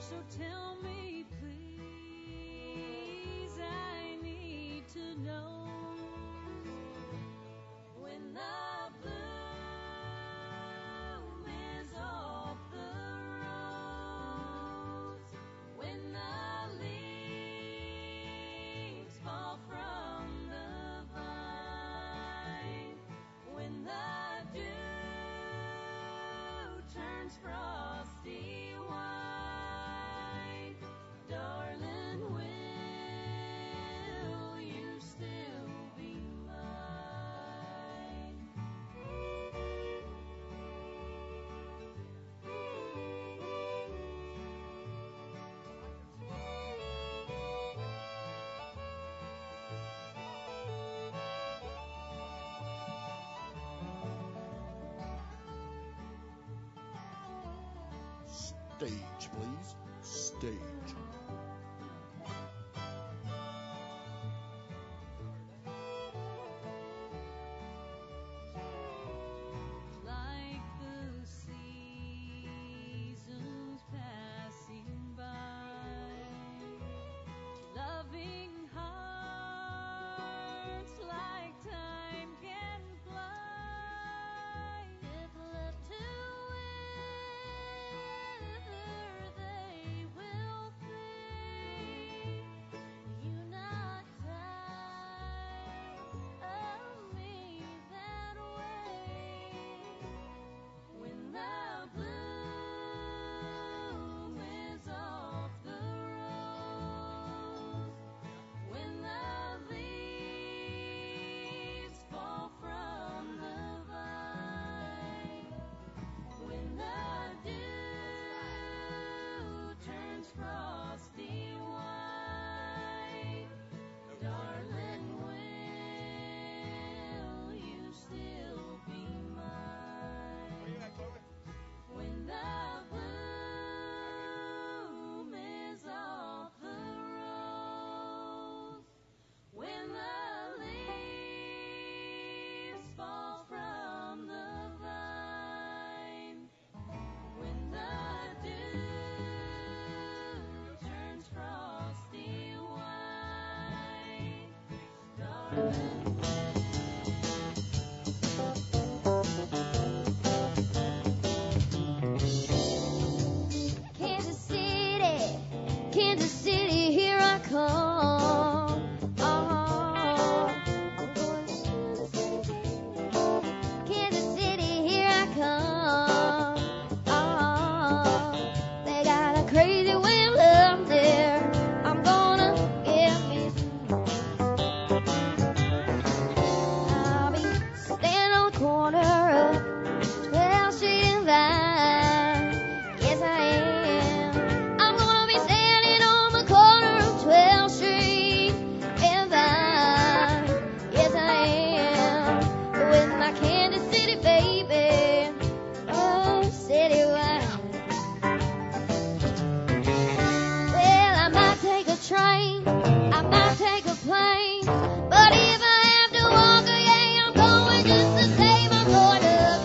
So tell me, please, I need to know when the bloom is off the rose, when the leaves fall from the vine, when the dew turns frosty white, darling, will you still be mine? Stage, please. Stage. Like the seasons passing by, loving hearts like time can fly. If left to wither, they will fade. You not tired of me that way. When the bloom is off the rose, when the leaves fall from the vine, when the dew turns frosty white, darling, will you still be mine? When the bloom is off the rose, when the leaves fall from the vine, when the dew turns frosty white, darling. Kansas City, here I come. I'm going to Kansas City, here I come. They got a crazy way of love there. I'm gonna get me some. I'll be standing on the corner of 12th Street and Vine. Yes, I am. I'm gonna be standing on the corner of 12th Street and Vine. Yes, I am. With my Kansas City baby. Oh, citywide. Well, I might take a train, I might take a plane, but if I have to walk, yeah, I'm going just the same. I'm going to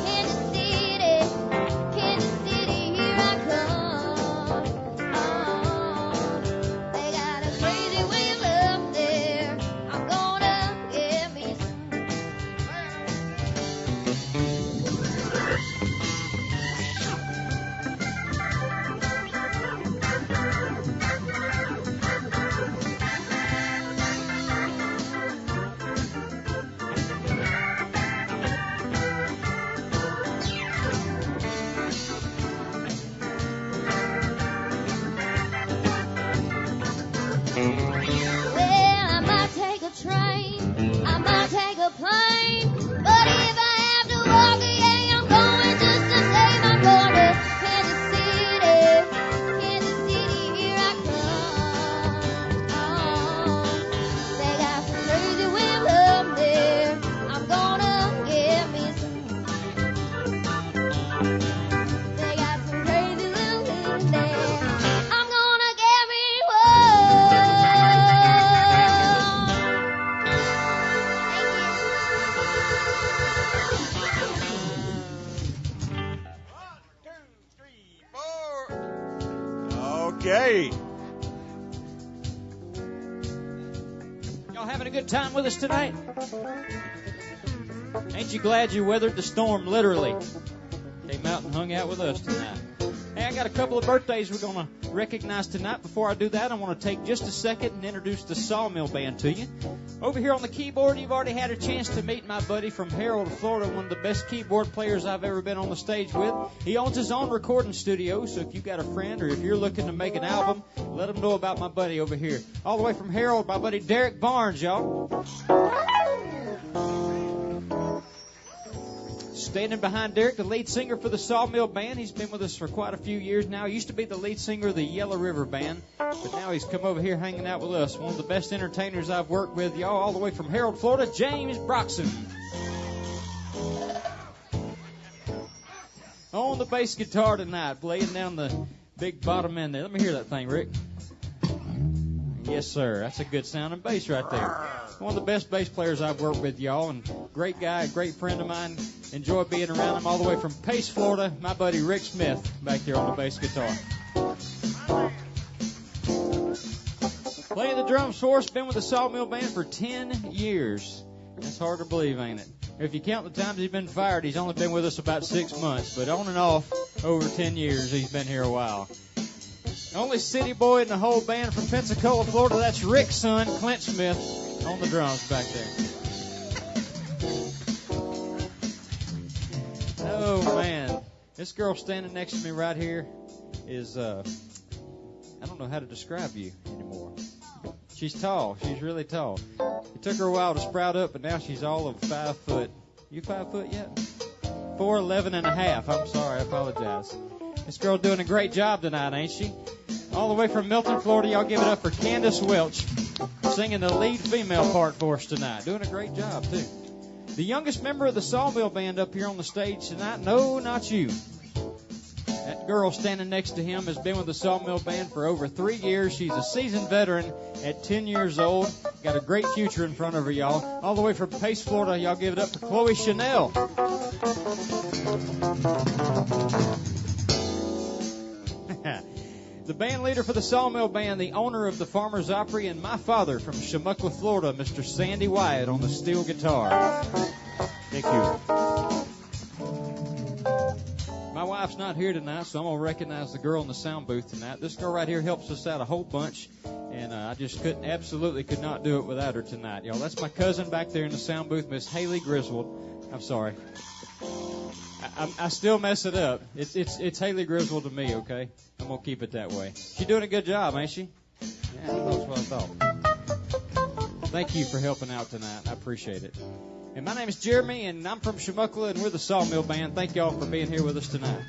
Kansas City, here I come. They got a crazy way of love there. I'm gonna get me some. Well, I might take a train, I might take a plane, but if I have to walk, yeah, I'm going just the same. I'm going to Kansas City, here I come. They got some crazy way of love there. I'm gonna get me some. They got some crazy little things there. I'm gonna get me Okay. Y'all having a good time with us tonight? Ain't you glad you weathered the storm, literally? Came out and hung out with us tonight. Hey, I got a couple of birthdays we're going to recognize tonight. Before I do that, I want to take just a second and introduce the Sawmill Band to you. Over here on the keyboard, you've already had a chance to meet my buddy from Harold, Florida, one of the best keyboard players I've ever been on the stage with. He owns his own recording studio, so if you've got a friend or if you're looking to make an album, let him know about my buddy over here. All the way from Harold, my buddy Derek Barnes, y'all. Standing behind Derek, the lead singer for the Sawmill Band. He's been with us for quite a few years now. He used to be the lead singer of the Yellow River Band, but now he's come over here hanging out with us. One of the best entertainers I've worked with, y'all, all the way from Harold, Florida, James Broxson. On the bass guitar tonight, laying down the big bottom end there. Let me hear that thing, Rick. Yes, sir. That's a good sounding bass right there. One of the best bass players I've worked with, y'all, and great guy, great friend of mine. Enjoy being around him all the way from Pace, Florida. My buddy Rick Smith back there on the bass guitar. Playing the drums for us, been with the Sawmill Band for 10 years. That's hard to believe, ain't it? If you count the times he's been fired, he's only been with us about 6 months, but on and off, over 10 years, he's been here a while. Only city boy in the whole band from Pensacola, Florida, that's Rick's son, Clint Smith, on the drums back there. Oh, man. This girl standing next to me right here is, I don't know how to describe you anymore. She's tall. She's really tall. It took her a while to sprout up, but now she's all of 5 foot. You 5 foot yet? 4'11 and a half. I'm sorry. I apologize. This girl doing a great job tonight, ain't she? All the way from Milton, Florida, y'all give it up for Candace Welch, singing the lead female part for us tonight. Doing a great job, too. The youngest member of the Sawmill Band up here on the stage tonight, no, not you. That girl standing next to him has been with the Sawmill Band for over 3 years. She's a seasoned veteran at 10 years old. Got a great future in front of her, y'all. All the way from Pace, Florida, y'all give it up for Chloe Chanel. The band leader for the Sawmill Band, the owner of the Farmer's Opry, and my father from Shamuckla, Florida, Mr. Sandy Wyatt on the steel guitar. Thank you. My wife's not here tonight, so I'm going to recognize the girl in the sound booth tonight. This girl right here helps us out a whole bunch, and I just absolutely could not do it without her tonight, y'all. That's my cousin back there in the sound booth, Miss Haley Griswold. I'm sorry. I still mess it up. It's Haley Griswold to me, okay? I'm going to keep it that way. She's doing a good job, ain't she? Yeah, that's what I thought. Thank you for helping out tonight. I appreciate it. And my name is Jeremy, and I'm from Shamuckla, and we're the Sawmill Band. Thank y'all for being here with us tonight.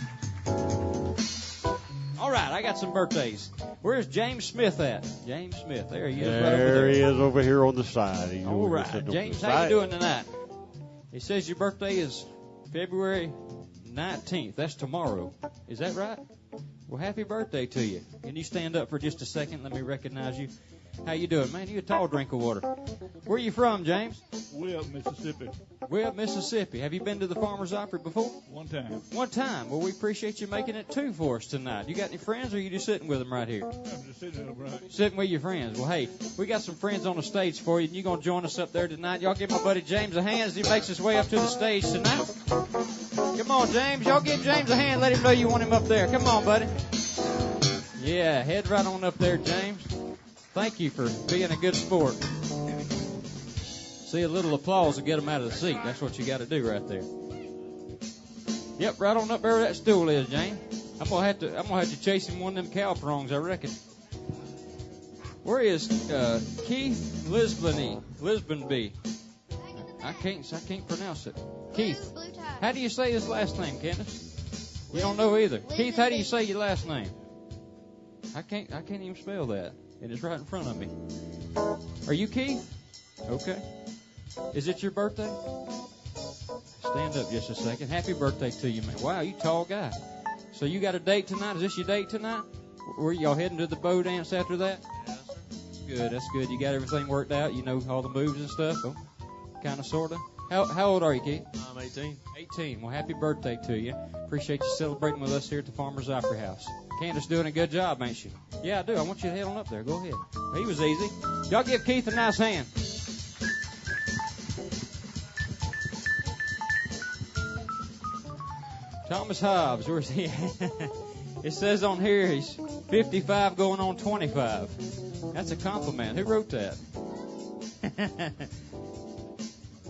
All right, I got some birthdays. Where's James Smith at? James Smith, there he is. Right over there. He is over here on the side. He's all right, James, how you doing tonight? He says your birthday is February 19th. That's tomorrow. Is that right? Well, happy birthday to you. Can you stand up for just a second? Let me recognize you. How you doing, man? You a tall drink of water. Where you from, James? Way up Mississippi. Way up Mississippi. Have you been to the Farmer's Opry before? One time. One time. Well, we appreciate you making it two for us tonight. You got any friends, or are you just sitting with them right here? I'm just sitting up right. Sitting with your friends. Well, hey, we got some friends on the stage for you, and you're going to join us up there tonight. Y'all give my buddy James a hand as he makes his way up to the stage tonight. Come on, James. Y'all give James a hand. Let him know you want him up there. Come on, buddy. Yeah, head right on up there, James. Thank you for being a good sport. See, a little applause will get them out of the seat. That's what you got to do right there. Yep, right on up there where that stool is, James. I'm gonna have to chase him one of them cow prongs, I reckon. Where is Keith Lisbonby? I can't pronounce it. Keith, how do you say his last name, Candace? You don't know either. Keith, how do you say your last name? I can't even spell that. And it's right in front of me. Are you Keith? Okay. Is it your birthday? Stand up just a second. Happy birthday to you, man. Wow, you tall guy. So you got a date tonight? Is this your date tonight? Were y'all heading to the bow dance after that? Yes, sir. Good, that's good. You got everything worked out? You know all the moves and stuff? Oh, kind of, sort of. How old are you, Keith? I'm 18. 18. Well, happy birthday to you. Appreciate you celebrating with us here at the Farmer's Opry House. Candace doing a good job, ain't she? Yeah, I do. I want you to head on up there. Go ahead. He was easy. Y'all give Keith a nice hand. Thomas Hobbs, where's he at? It says on here he's 55 going on 25. That's a compliment. Who wrote that?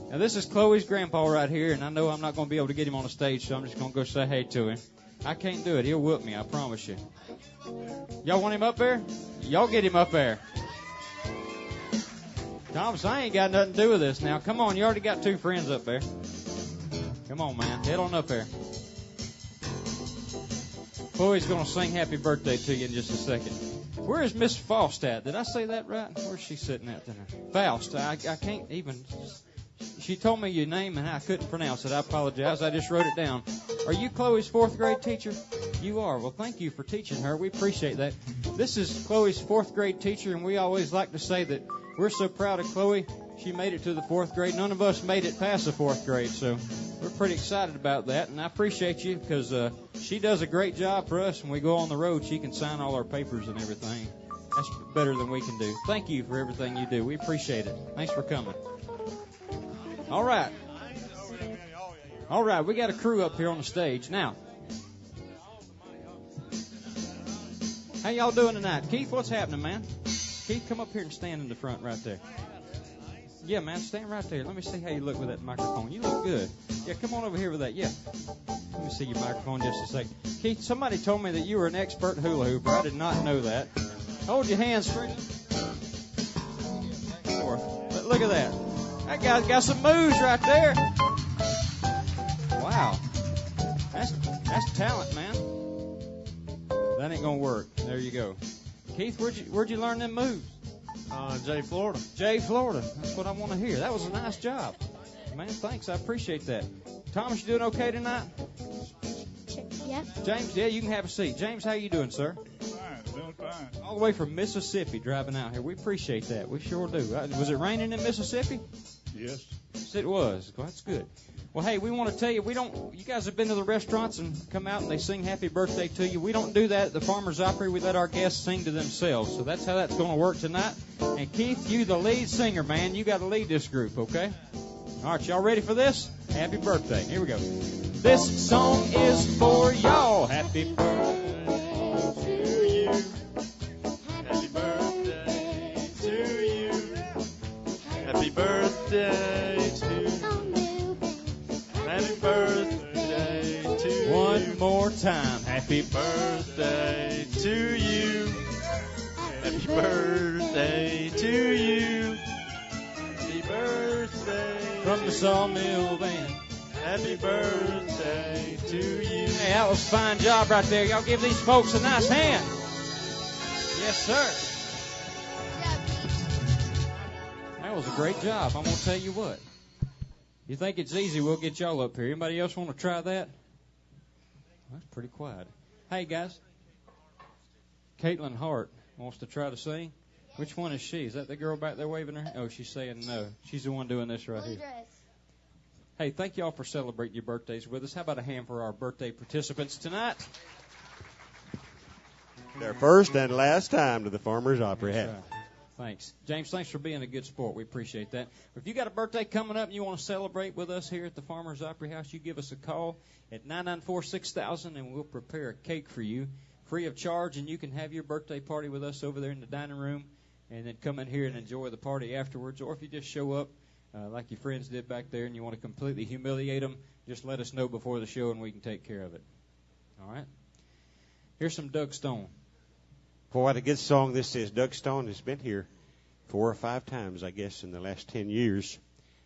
Now, this is Chloe's grandpa right here, and I know I'm not going to be able to get him on the stage, so I'm just going to go say hey to him. I can't do it. He'll whoop me, I promise you. Y'all want him up there? Y'all get him up there. Thomas, I ain't got nothing to do with this now. Come on, you already got 2 friends up there. Come on, man. Head on up there. Chloe's going to sing happy birthday to you in just a second. Where is Miss Faust at? Did I say that right? Where's she sitting at there? Faust. I can't even... She told me your name and I couldn't pronounce it. I apologize. I just wrote it down. Are you Chloe's 4th grade teacher? You are. Well, thank you for teaching her. We appreciate that. This is Chloe's 4th grade teacher, and we always like to say that we're so proud of Chloe. She made it to the 4th grade. None of us made it past the 4th grade, so we're pretty excited about that. And I appreciate you because she does a great job for us. When we go on the road, she can sign all our papers and everything. That's better than we can do. Thank you for everything you do. We appreciate it. Thanks for coming. All right. All right, we got a crew up here on the stage. Now, how y'all doing tonight? Keith, what's happening, man? Keith, come up here and stand in the front right there. Yeah, man, stand right there. Let me see how you look with that microphone. You look good. Yeah, come on over here with that. Yeah. Let me see your microphone just a second. Keith, somebody told me that you were an expert hula hooper. I did not know that. Hold your hands straight. But look at that. That guy's got some moves right there. Wow. That's talent, man. That ain't gonna work. There you go. Keith, where'd you learn them moves? Jay, Florida. Jay, Florida. That's what I want to hear. That was a nice job. Man, thanks. I appreciate that. Thomas, you doing okay tonight? Yeah. James, yeah, you can have a seat. James, how you doing, sir? Fine, doing fine. All the way from Mississippi driving out here. We appreciate that. We sure do. Was it raining in Mississippi? Yes. Yes, it was. Well, that's good. Well, hey, we want to tell you, you guys have been to the restaurants and come out and they sing happy birthday to you. We don't do that at the Farmers Opry. We let our guests sing to themselves. So that's how that's going to work tonight. And Keith, you the lead singer, man. You got to lead this group, okay? All right, y'all ready for this? Happy birthday. Here we go. This song is for y'all. Happy birthday to you. Happy birthday to you. Happy birthday to you. Happy birthday to you. One more time. Happy birthday to you. Happy birthday to you. Happy birthday from the Sawmill band. Happy birthday to you. Hey, that was a fine job right there. Y'all give these folks a nice hand. Yes, sir. That was a great job. I'm going to tell you what. You think it's easy, we'll get y'all up here. Anybody else want to try that? That's pretty quiet. Hey, guys. Caitlin Hart wants to try to sing. Which one is she? Is that the girl back there waving her? Oh, she's saying no. She's the one doing this right here. Hey, thank y'all for celebrating your birthdays with us. How about a hand for our birthday participants tonight? Their first and last time to the Farmers Opry. Right. Thanks. James, thanks for being a good sport. We appreciate that. If you got a birthday coming up and you want to celebrate with us here at the Farmers Opry House, you give us a call at 994-6000 and we'll prepare a cake for you free of charge, and you can have your birthday party with us over there in the dining room and then come in here and enjoy the party afterwards. Or if you just show up like your friends did back there and you want to completely humiliate them, just let us know before the show and we can take care of it. All right? Here's some Doug Stone. Boy, what a good song this is. Doug Stone has been here 4 or 5 times, I guess, in the last 10 years.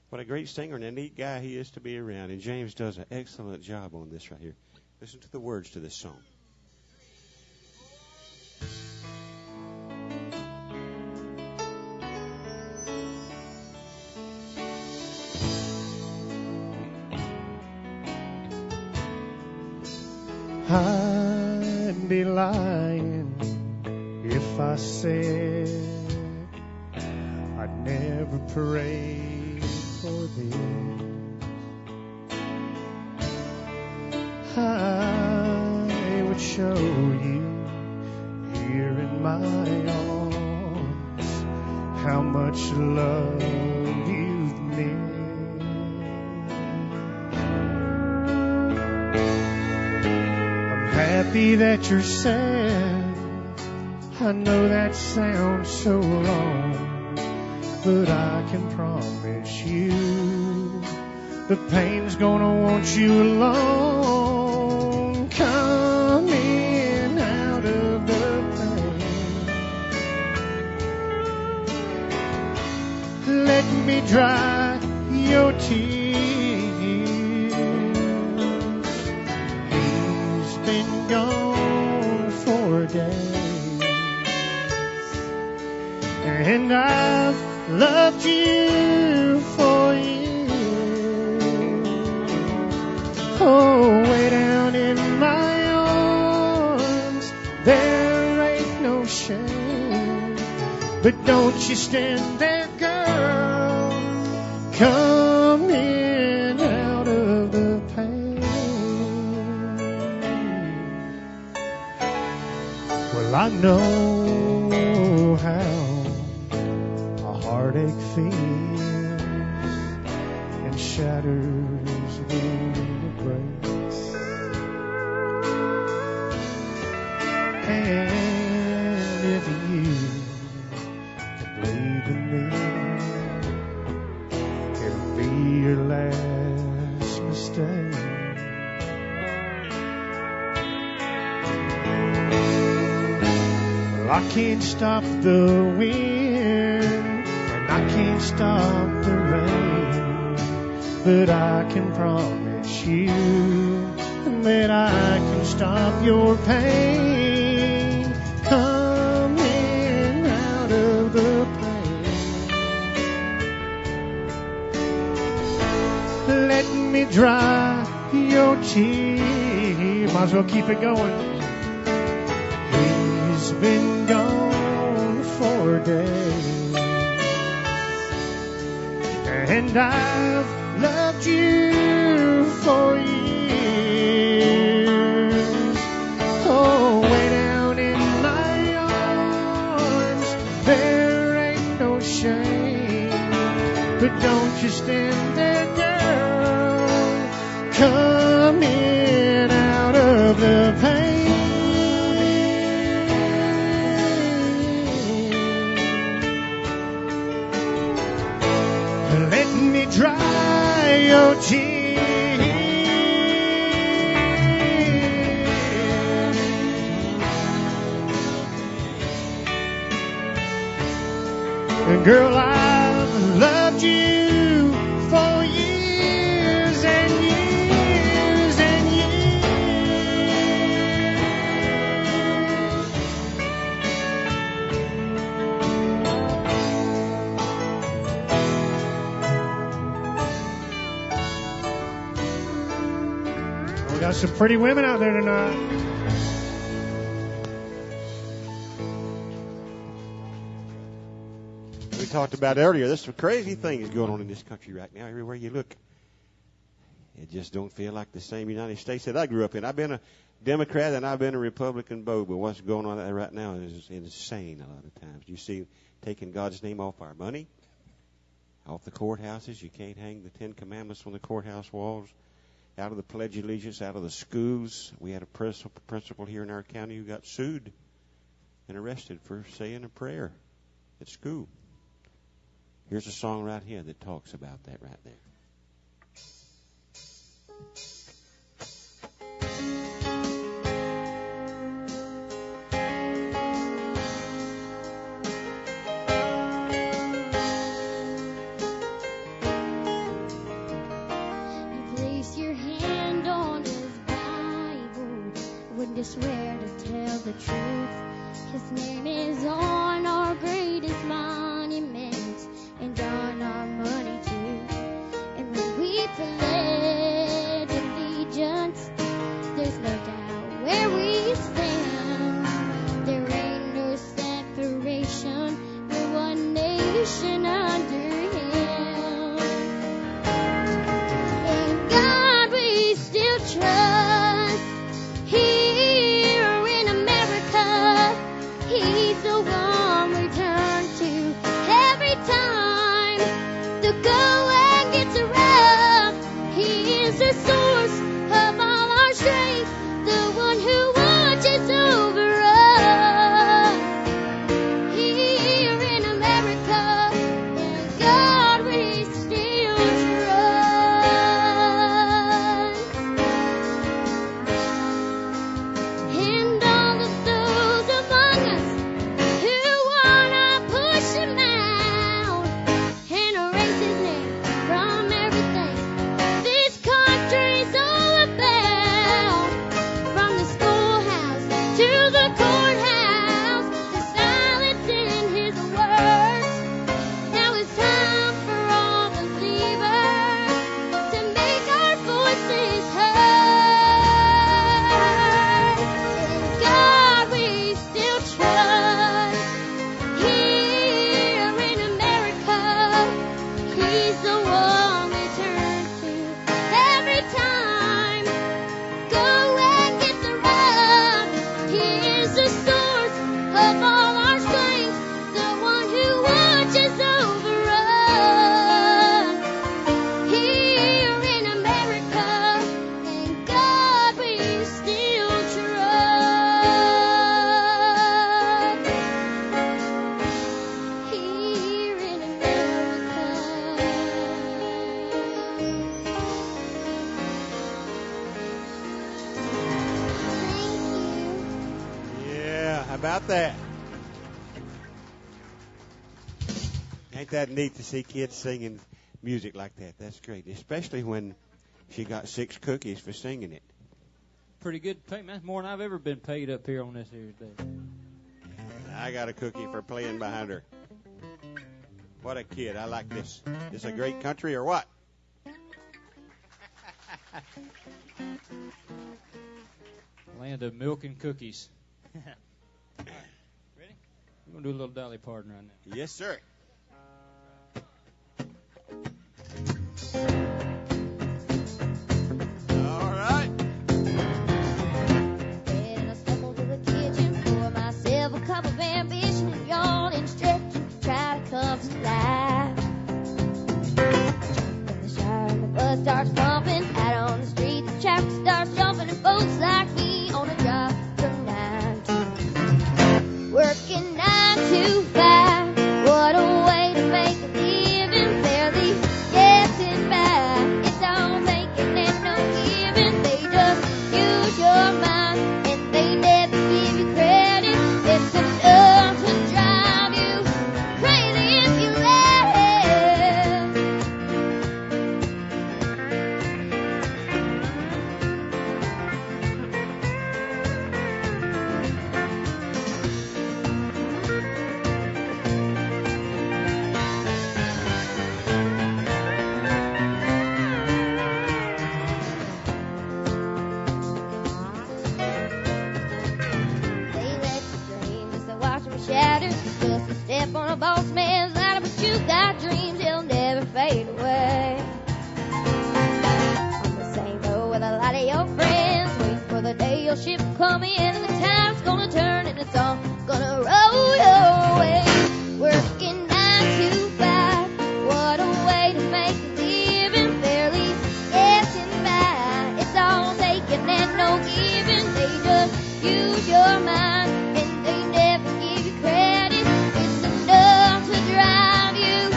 What a great singer and a neat guy he is to be around. And James does an excellent job on this right here. Listen to the words to this song. I'd be lying if I said I'd never prayed for this. I would show you my arms, how much love you've missed. I'm happy that you're sad. I know that sounds so wrong, but I can promise you the pain's gonna want you alone. Coming out of the pain, let me dry your tears. He's been gone for days, and I've loved you for years. Oh, way down in my arms, there ain't no shame. But don't you stand there, girl, coming out of the pain. Well, I know how a heartache feels and shatters when it breaks. And if you can believe in me, it'll be your last mistake. Well, I can't stop the wind, and I can't stop the rain, but I can promise you that I can stop your pain. Coming out of the pain, let me dry your tears. Might as well keep it going. He's been gone for days, and I've loved you for years. Oh, way down in my arms, there ain't no shame. But don't you stand there, girl, coming out of the pain. Let me dry your tears. And girl, I've loved you for years and years and years. We got some pretty women out there tonight. We talked about earlier, there's some crazy things going on in this country right now. Everywhere you look, it just don't feel like the same United States that I grew up in. I've been a Democrat and I've been a Republican both, but what's going on right now is insane a lot of times. You see, taking God's name off our money, off the courthouses. You can't hang the 10 Commandments on the courthouse walls. Out of the Pledge of Allegiance, out of the schools. We had a principal here in our county who got sued and arrested for saying a prayer at school. Here's a song right here that talks about that right there. Place your hand on his Bible. Wouldn't swear to tell the truth. His name is on our greatest monuments and on our money too. And when we pledge allegiance, there's no doubt where we stand. There ain't no separation. We're one nation under him. In God we still trust. Here in America, he's about that? Ain't that neat to see kids singing music like that? That's great, especially when she got 6 cookies for singing it. Pretty good pay, man. More than I've ever been paid up here on this here day. I got a cookie for playing behind her. What a kid. I like this. This a great country or what? Land of milk and cookies. All right. Ready? I'm going to do a little Dolly Parton right now. Yes, sir. All right. And I stumbled to the kitchen, pour myself a cup of ambition, and yawn and stretch and try to come to life. In the shower, and the blood starts pumping. Out on the street, the traffic starts jumping, and folks like me on a job from 9 to working 9 to 5. What a way to make a living, barely getting by. It's all making and no giving. They just use your mind and they never give you credit. It's enough to drive you crazy if you let it. They let you dream just to watch them shatter. Just a step on a boss man's ladder, but you got dreams, they'll never fade away. I'm the same though with a lot of your friends, waiting for the day your ship will come in and the tide's gonna turn and it's all gonna roll your way. Working 9 to 5, what a way to make a living, barely getting by. It's all taking and no giving. They just use your mind and they never give you credit. It's enough to drive you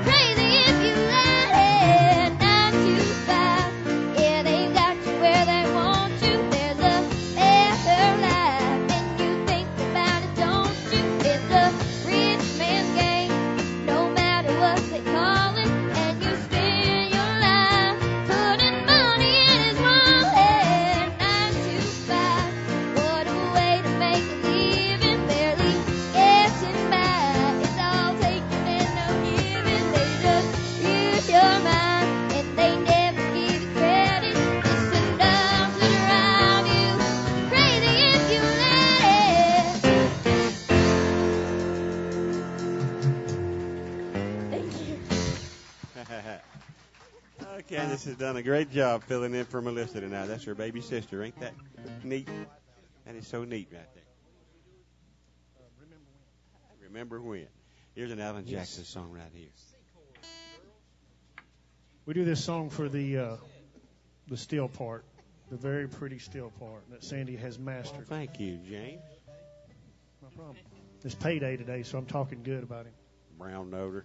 crazy if you let it. 9 to 5, yeah, they've got you where they want you. There's a better life and you think about it, don't you? It's a rich man's game, no matter what they call it. And you spend your life putting money in his wallet. 9 to 5, what a way to make a living, barely getting by. It's all taking and no giving. They just use your mind and they never give you credit. It's enough to drive you crazy if you let it. Thank you. Candace has done a great job filling in for Melissa tonight. That's her baby sister. Ain't that neat? That is so neat right there. Remember when. Here's an Alan Jackson song right here. We do this song for the steel part, the very pretty steel part that Sandy has mastered. Thank you, James. No problem. It's payday today, so I'm talking good about him. Brown noter.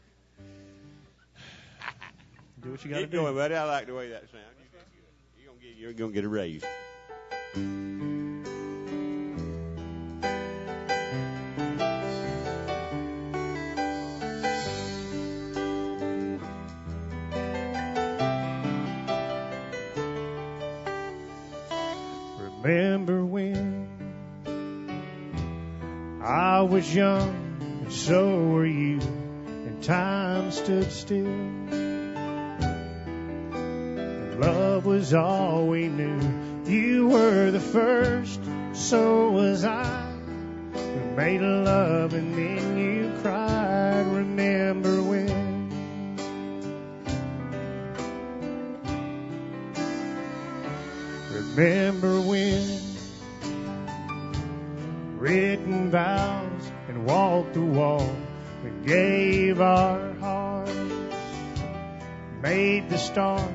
Do what you got to Keep do. going, buddy. I like the way that sounds. You're gonna get a raise. Remember when I was young and so were you, and time stood still, and love was all we knew. You were the first, so was I. We made love and then you cried. Remember when? Remember when? Written vows and walked the walk. We gave our hearts, made the start,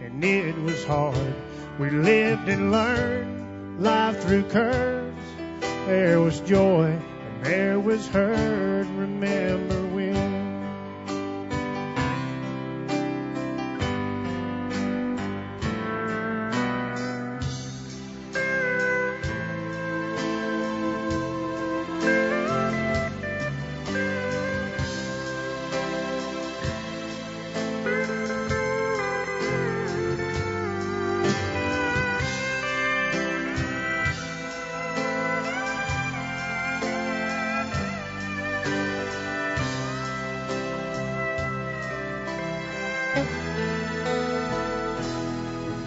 and it was hard. We lived and learned life through curves. There was joy and there was hurt. Remember when?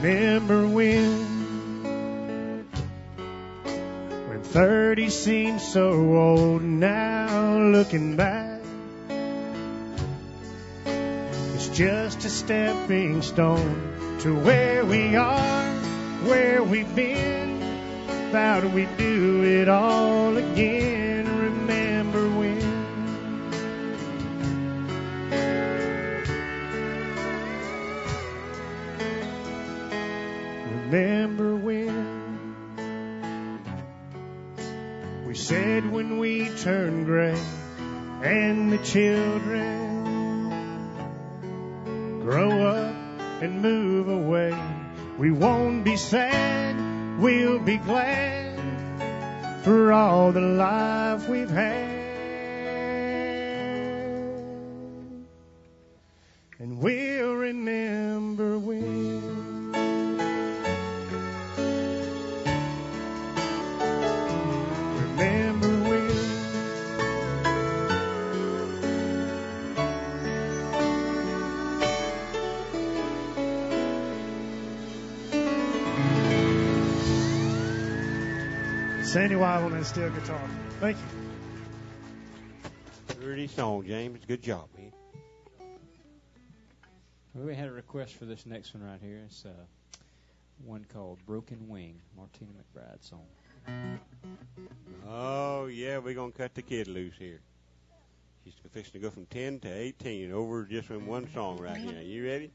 Remember when 30 seems so old now, looking back. It's just a stepping stone to where we are, where we've been. Thought we'd do it all again. Remember when? Remember when? We said when we turn gray and the children grow up and move away, we won't be sad, we'll be glad for all the life we've had. And we'll remember when. Remember when. Sandy Wild on that steel guitar. Thank you. Pretty song, James. Good job, man. Well, we had a request for this next one right here. It's one called Broken Wing, Martina McBride song. Oh, yeah, we're going to cut the kid loose here. She's fixing to go from 10 to 18 over just from one song right here. You ready?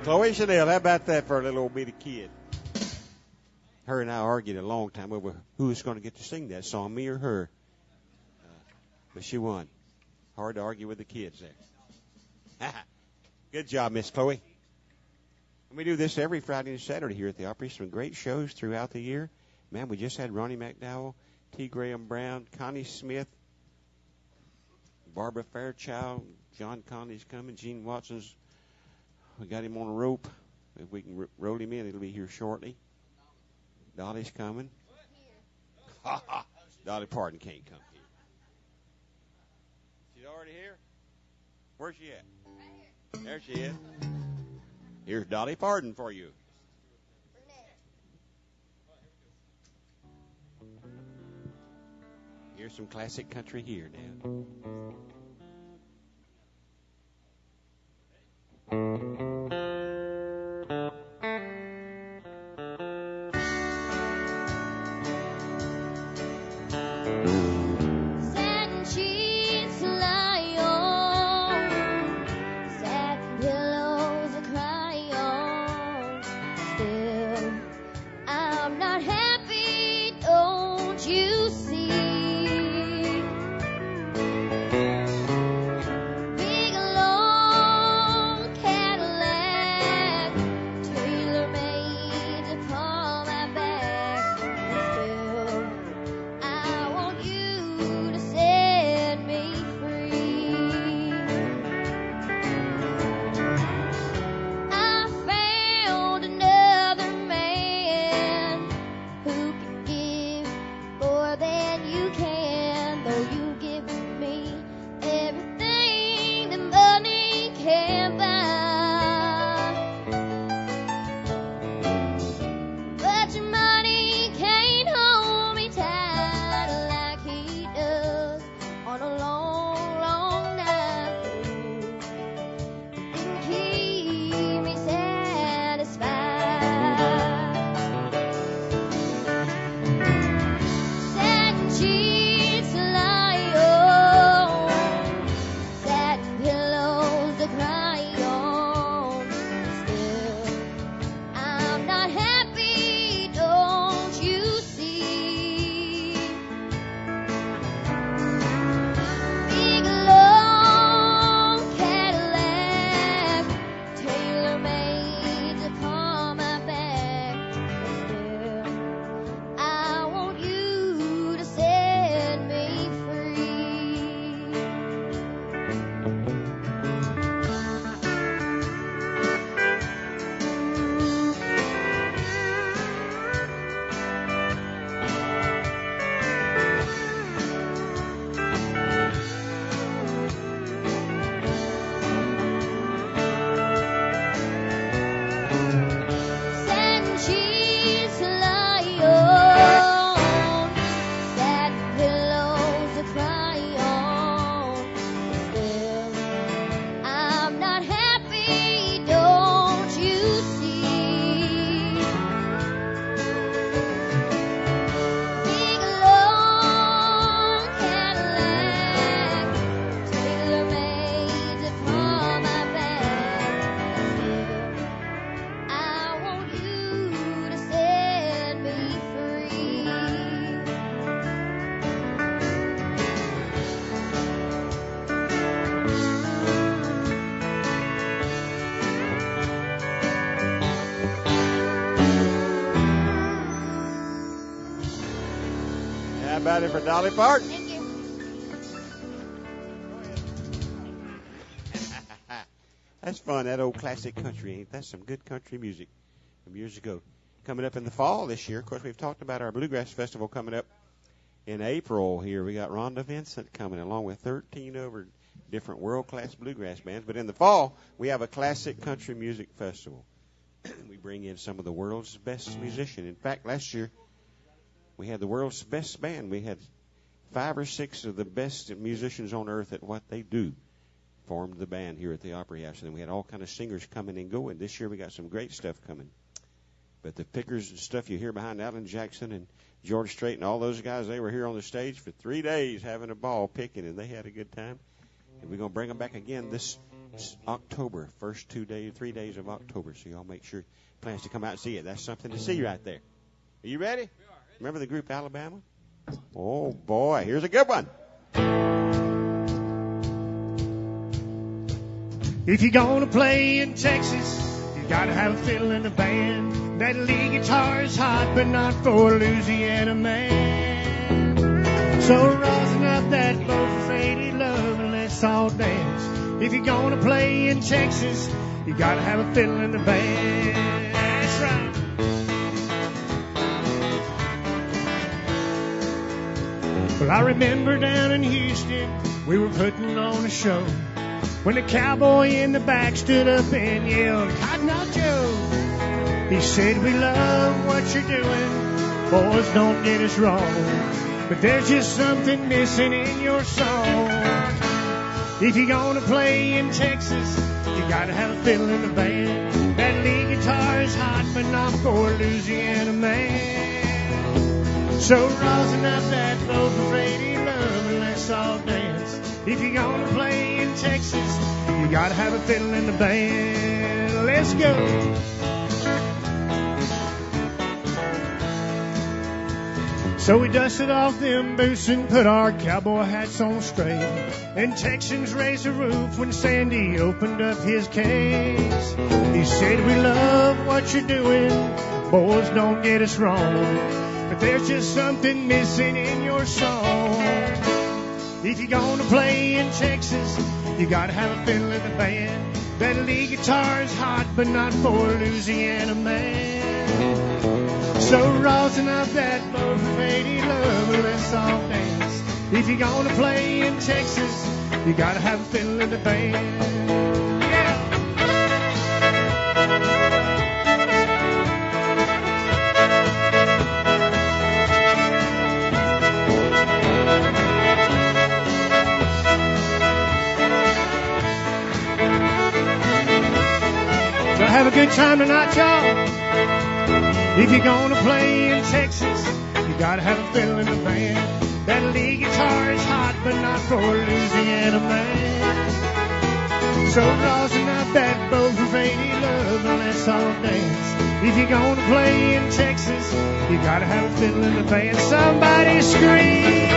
Chloe Chanel, how about that for a little old bitty kid? Her and I argued a long time over who was going to get to sing that song, me or her. But she won. Hard to argue with the kids there. Good job, Miss Chloe. And we do this every Friday and Saturday here at the Opry. Some great shows throughout the year. Man, we just had Ronnie McDowell, T. Graham Brown, Connie Smith, Barbara Fairchild, John Conley's coming, Gene Watson's. We got him on a rope. If we can roll him in, he'll be here shortly. Dolly's coming. Dolly Parton can't come here. She's already here? Where's she at? There she is. Here's Dolly Parton for you. Here's some classic country here now. Satin sheets to lie on, satin pillows to cry on. Still, I'm not happy, don't you see? Big long Cadillac, tailor-made to pull my back. Still, I want you to set me free. I found another man who can give more than you can, though you give me everything that money can buy. But your money can't hold me tight like he does on a long, long night. It can keep me satisfied. Satin sheets to lie on, satin pillows to cry on. Still, I'm not happy, don't you see? Big long Cadillac, tailor-made to pull my back. Still, I want you to set me free. Satin sheets to lie on, satin pillows to cry on. Still, I'm not happy, don't you see? Big long Cadillac, tailor-made to pull my back. Still, I want you to set me free. How about it for Dolly Parton? Thank you. That's fun, that old classic country. Ain't that some good country music from years ago? Coming up in the fall this year, of course, we've talked about our Bluegrass Festival coming up in April here. We got Rhonda Vincent coming along with 13 over different world-class bluegrass bands. But in the fall, we have a classic country music festival. We bring in some of the world's best musicians. In fact, last year, we had the world's best band. We had 5 or 6 of the best musicians on earth at what they do formed the band here at the Opry House. And then we had all kind of singers coming and going. This year we got some great stuff coming. But the pickers and stuff you hear behind Alan Jackson and George Strait and all those guys, they were here on the stage for 3 days having a ball picking, and they had a good time. And we're going to bring them back again this October, first 3 days of October. So y'all make sure plans to come out and see it. That's something to see right there. Are you ready? Remember the group Alabama? Oh boy, here's a good one. If you're gonna play in Texas, you gotta have a fiddle in the band. That lead guitar is hot, but not for a Louisiana man. So rosin up that bow for faded love and let's all dance. If you're gonna play in Texas, you gotta have a fiddle in the band. That's right. Well, I remember down in Houston, we were putting on a show. When the cowboy in the back stood up and yelled, Cotton Eye Joe. He said, we love what you're doing, boys, don't get us wrong, but there's just something missing in your song. If you're gonna play in Texas, you gotta have a fiddle in the band. That lead guitar is hot, but not for a Louisiana man. So rosin up that bow for Brady love and let's all dance. If you're gonna play in Texas, you gotta have a fiddle in the band. Let's go. So we dusted off them boots and put our cowboy hats on straight. And Texans raised the roof when Sandy opened up his case. He said, we love what you're doing, boys, don't get us wrong, but there's just something missing in your song. If you're gonna play in Texas, you gotta have a fiddle in the band. That lead guitar is hot, but not for a Louisiana man. So rosin up that bow for Fady love and let's all dance. If you're gonna play in Texas, you gotta have a fiddle in the band. Yeah. So have a good time tonight, y'all. If you're gonna play in Texas, you gotta have a fiddle in the band. That lead guitar is hot, but not for a Louisiana man. So rosin up that bow for Fady love and let's all dance. If you're gonna play in Texas, you gotta have a fiddle in the band. Somebody scream!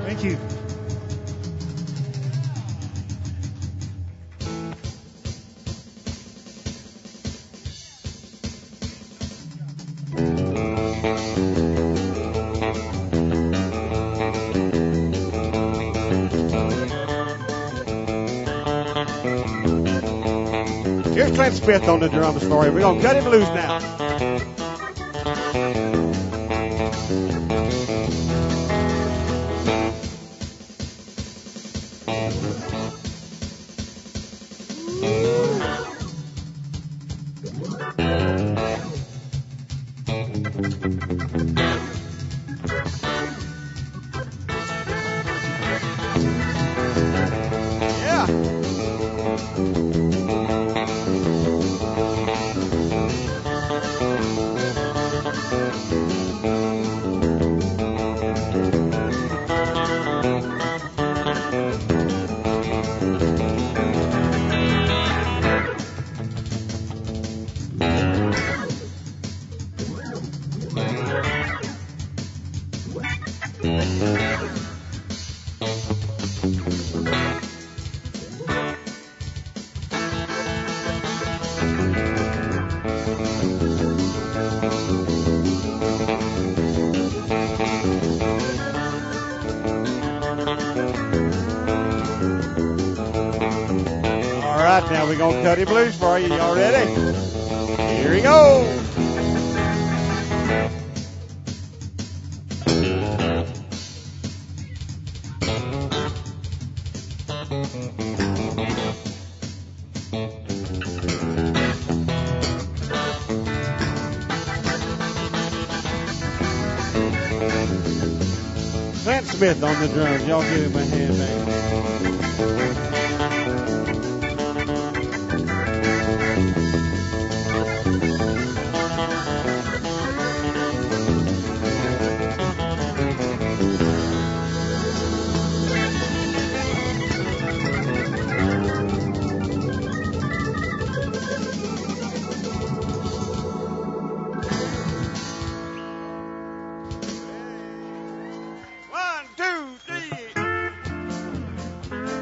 Thank you. Here's Clint Smith on the drums for you. We're going to cut him loose now. Now we're going to cut him loose for you. Y'all ready? Here he goes. Clint Smith on the drums. Y'all give him a hand, man.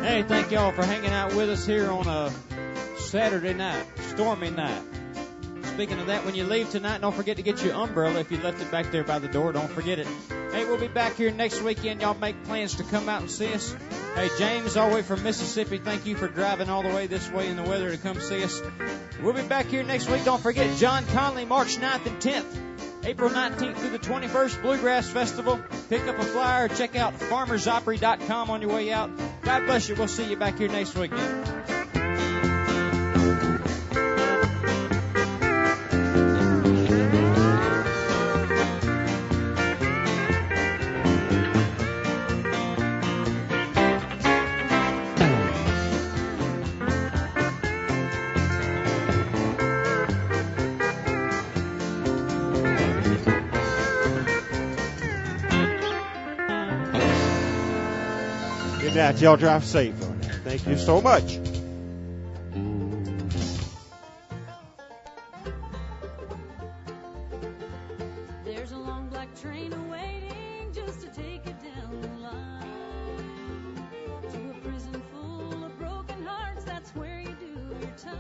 Hey, thank y'all for hanging out with us here on a Saturday night, stormy night. Speaking of that, when you leave tonight, don't forget to get your umbrella. If you left it back there by the door, don't forget it. Hey, we'll be back here next weekend. Y'all make plans to come out and see us. Hey, James, all the way from Mississippi, thank you for driving all the way this way in the weather to come see us. We'll be back here next week. Don't forget John Conley, March 9th and 10th. April 19th through the 21st, Bluegrass Festival. Pick up a flyer. Check out farmersopry.com on your way out. God bless you. We'll see you back here next weekend. Good night. Y'all drive safe. Thank you so much. There's a long black train awaiting just to take it down the line to a prison full of broken hearts. That's where you do your time.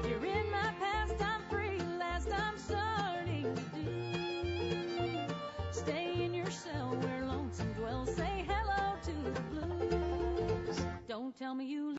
You're in my past, I'm free. Last I'm starting to do. Stay in your cell where lonesome dwells. Say hello to the blues. Don't tell me you